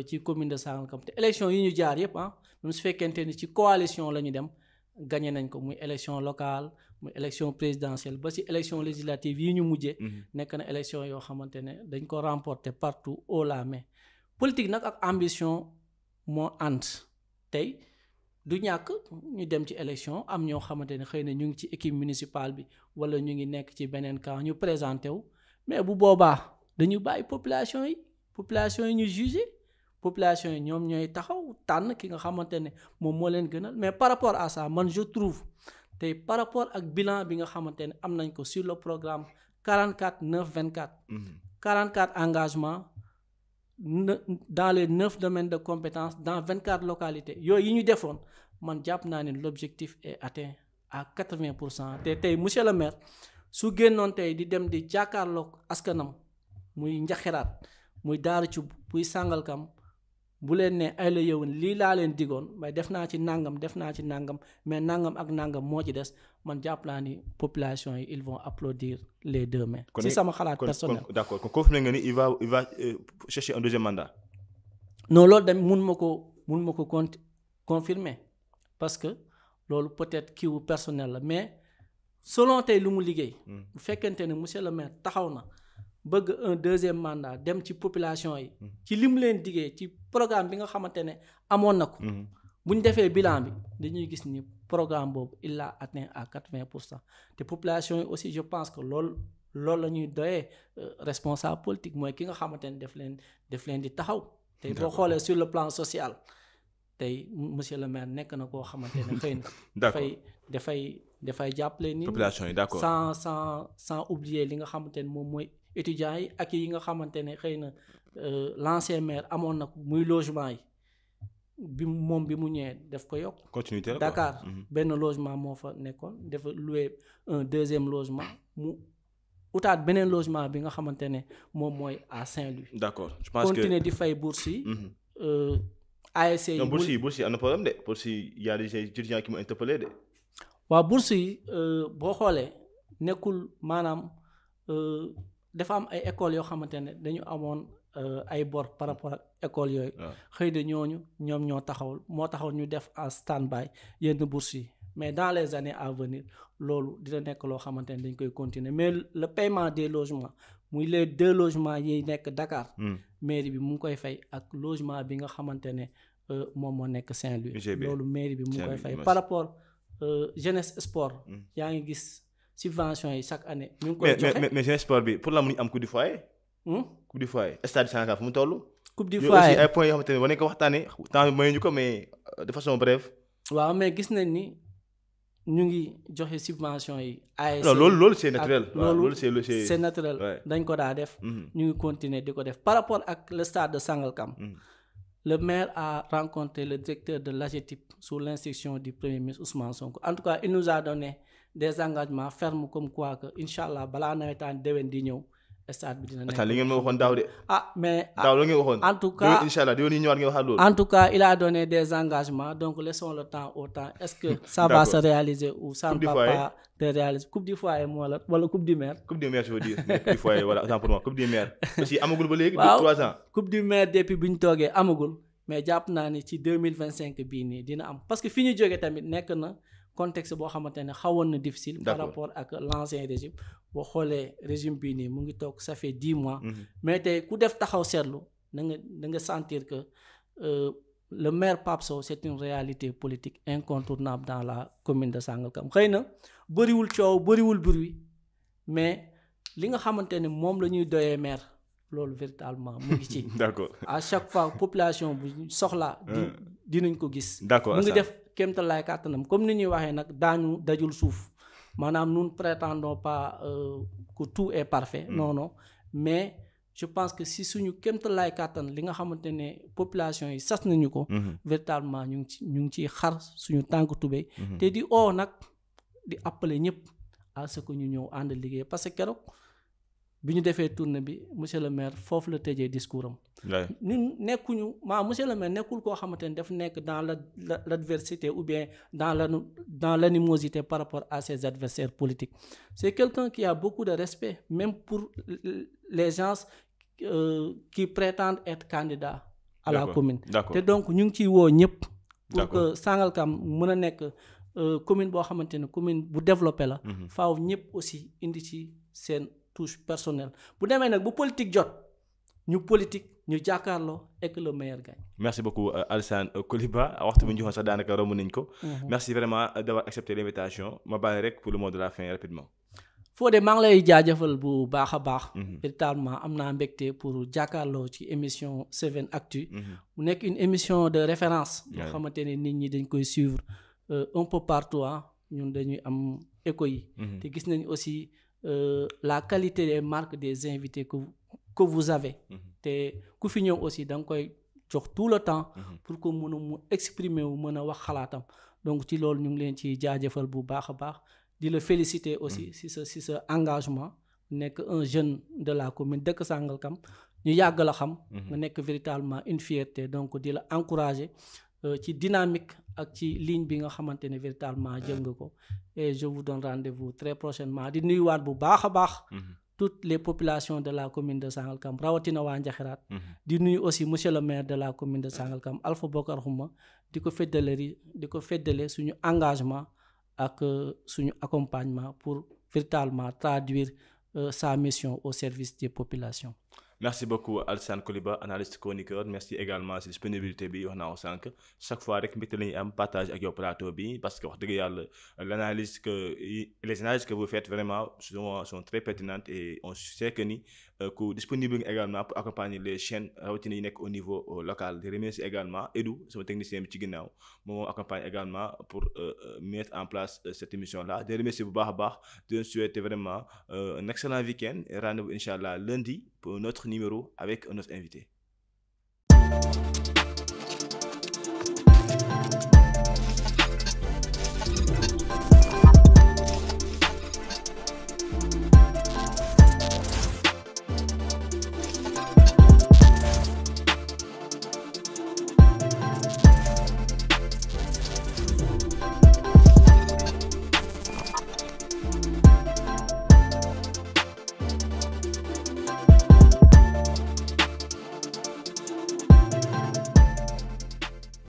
[SPEAKER 2] ci commune de Sangalkam te élection yi ñu jaar yëpp même su fekkente ni ci coalition la ñu dem gagné nañ ko muy élection locale muy élection présidentielle ba ci élection législative yi ñu mujjee nekk na élection yoo xamante ne dañ ko remporter partout haut la main politique nag ak ambition moo ànd tey du ñàkk ñu dem ci élection am ñoo xamante ne xëy na ñu ngi ci équipe municipale bi wala ñu ngi nekk ci beneen camp ñu présenté wu mais bu boobaa dañu bàyyi population yi ñu jugé population yi ñoom ñooy taxaw tànn ki nga xamante ne moom moo leen gënal mais par rapport à ça man je trouve tey par rapport ak bilan bi nga xamante ne am nañ ko sur le programme 44 9 24 44 engagements dans les 9 domaines de compétences dans 24 localités yooyu yi ñu defoon man jàpp naa ne l'objectif est atteint à 80% te tey monsieur le maire su génnoon tey di dem di jàkkaarloog askanam muy Njaxiraat muy Daaru Cub muy Sangalkam bu leen ne ay la yëwan lii laa leen digoon mais def naa ci nangam mais nangam ak nangam moo ci des man jàpp naa ni population yi ils vont applaudir les deux mains. ci sama xalaat personnel.
[SPEAKER 1] d'accord kon confirmé nga ni il va chercher un deuxième mandat.
[SPEAKER 2] non loolu tamit mun ma ko confirmer parce que loolu peut-être kiiwu personnel la mais selon tey lu mu liggéey. bu fekkente ne monsieur le maire taxaw na. bëgg un deuxième mandat dem ci population yi ci li mu leen diggee ci programme bi nga xamante ne amoon na ko bu ñu defee bilan bi dañuy gis ni programme boobu il l'a atteint à 80% te population yi aussi je pense que loolu la ñuy doyee responsable politique mooy ki nga xamante ne daf leen di taxaw tey boo xoolee sur le plan social tey monsieur le maire nekk na koo xamante ne xëy na dafay jàppale ni
[SPEAKER 1] population yi d'accord
[SPEAKER 2] sans oublier li nga xamante ne moom mooy étudiants yi ak yi nga xamante ne xëy na l'ancien maire amoon na ko muy logement yi bi mu ñëwee daf ko yokk.
[SPEAKER 1] continuité la
[SPEAKER 2] Dakar benn logement moo fa nekkoon dafa louer un deuxième logement mu utaat beneen logement bi nga xamante ne moom mooy à Saint-Louis.
[SPEAKER 1] d'accord je pense que
[SPEAKER 2] continuer di fay bourse yi. ASC yi
[SPEAKER 1] bourse yi am na problème de bourse yi y a des étudiants qui m'ont interpellé de.
[SPEAKER 2] waaw bourse yi boo xoolee nekkul maanaam. dafa am ay écoles yoo xamante ne dañu amoon ay bor par rapport ak écoles yooyu xëy na ñoom ñoo taxawul ñu def en stand-by yenn bourses yi mais dans les années à venir loolu dina nekk loo xamante ne dañ koy continuer mais le paiement des logements muy les 2 logements yi nekk Dakar mairie bi mu ngi koy fay ak logement bi nga xamante ne moom moo nekk Saint-Louis loolu mairie bi mu ngi koy fay par rapport jeunesse sport yaa ngi gis subvention yi chaque année. ñu ngi koy joxe
[SPEAKER 1] mais jeunesse sport bi pour la mu am coup du foyer. coup du foyer stade Sangalkam fu mu toll.
[SPEAKER 2] coupe du foyer
[SPEAKER 1] aussi ay points yoo xamante ne war nañu ko waxtaanee temps mooy ñu ko mais de façon brève.
[SPEAKER 2] waaw mais gis nañ ni ñu ngi joxe subvention yi. ASC
[SPEAKER 1] non loolu c'est naturel.
[SPEAKER 2] loolu c'est naturel dañ ko daa def. ñu ngi continuer di ko def par rapport ak le stade de Sangalkam. Le maire a rencontré le directeur de l'AGETIP sous l'instruction du premier ministre Ousmane Sonko en tout cas il nous a donné des engagements fermes comme quoi que incha allah balaa nawetaan déwén di ñëw stade bi dina nekk.
[SPEAKER 1] li ngeen ma waxoon daaw de.
[SPEAKER 2] mais
[SPEAKER 1] daaw la ngeen waxoon.
[SPEAKER 2] en tout cas
[SPEAKER 1] incha allah déwén yi ñëwaat ngeen waxaat loolu.
[SPEAKER 2] en tout cas il a donné des engagements donc laissons le temps au temps est-ce que ça va se réaliser ou ça ne va pas se réaliser coupe du foyer moo la wala coupe du maire.
[SPEAKER 1] coupe du maire je veux dire coupe du foyer voilà autant pour moi coupe du maire. aussi amagul ba léegi.
[SPEAKER 2] waaw
[SPEAKER 1] 3 ans.
[SPEAKER 2] coupe du maire depuis bi ñu toogee amagul mais jàpp naa ni ci 2025 bii nii dina am parce que fi ñu jógee tamit nekk na. contexte boo xamante ne xawoon na difficile. par rapport ak l'ancien régime boo xoolee régime bii nii mu ngi toog ça fait 10 mois. mais tey ku def taxaw seetlu da nga sentir que le maire Pape Sow c'est une réalité politique incontournable dans la commune de Sangalkam xëy na bëriwul coow bëriwul bruit mais li nga xamante ne moom la ñuy doyee maire loolu véritablement mu ngi ci.
[SPEAKER 1] d'accord
[SPEAKER 2] à chaque fois population bu soxla dinañ ko gis.
[SPEAKER 1] d'accord
[SPEAKER 2] mu ngi def kéemtalaay kàttanam comme ni ñuy waxee nag daañu dajul suuf maanaam nous ne prétendons pas que tout est parfait. non mais je pense que si suñu kéemtalaay kàttan li nga xamante ne population yi sas nañu ko. véritablement ñu ngi ciy xar suñu tànk tubéy. te di nag di appeler ñëpp à ce que ñu ñëw ànd liggéey parce que keroog bi ñu defee tournée bi monsieur le maire foofu la tëjee discours am. ñun nekkuñu monsieur le maire nekkul koo xamante ne daf nekk dans l'adversité ou bien dans l'animosité par rapport à ses adversaires politiques. C'est quelqu'un qui a beaucoup de respect même pour les gens qui prétendent être candidats à la commune. te donc ñu ngi ciy woo ñëpp. pour que Sangalkam mën a nekk commune boo xamante ne commune bu développé la. faaw ñëpp aussi indi ci seen touche personnelle bu demee nag bu politique jot ñu politique ñu jàkkaarloo et que le meilleur gagne.
[SPEAKER 1] merci beaucoup Alassane Couliba waxtu bi ñu joxoon sax daanaka romb nañ ko. merci vraiment d'avoir accepté l'invitation ma bàyyi rek pour le mot de la fin rapidement.
[SPEAKER 2] Fodé maa ngi lay jaajëfal bu baax a baax. véritablement am naa mbégte pour jàkkaarloo ci émission 7actu. mu nekk une émission de référence. yoo xamante ne nit ñi dañ koy suivre un peu partout ñun dañuy am écho yi. te gis nañ aussi la qualité des marques des invités que vous avez. te ku fi ñëw aussi da nga koy jox tout le temps. pour que mu exprimer wu mën a wax xalaatam donc ci loolu ñu ngi leen ci jaajëfal bu baax a baax. di la féliciter aussi si sa engagement nekk un jeune de la commune dëkk Sangalkam ñu yàgg la xam. nga nekk véritablement une fierté donc di la encourager ci dynamique ak ci ligne bi nga xamante ne véritablement jël nga ko et je vous donne rendez-vous très prochainement di nuyuwaat bu baax a baax. toutes les populations de la commune de Sangalkam rawatina waa Njaxiraat. di nuyu aussi monsieur le maire de la commune de Sangalkam Alpha Bokar Xuma di ko feddale suñu engagement. ak suñu accompagnement pour véritablement traduire sa mission au service des populations.
[SPEAKER 1] merci beaucoup Alassane Couliba analyste chroniqueur merci également si disponibilité bi wax naa ko sànq chaque fois rek mbégte la ñuy am partage ak yow plateau bi parce que wax dëgg yàlla les analyses que vous faites vraiment sont très pertinentes et on sait que ni ku disponible également pour accompagner les chaînes rawatina yi nekk au niveau local di remercier également Edu sama technicien bi ci ginnaaw moom accompagne également pour mettre en place cette émission là di remercier bu baax a baax di leen souhaiter vraiment un excellent week-end et rendez-vous inchallah lundi pour notre numéro avec un autre invité.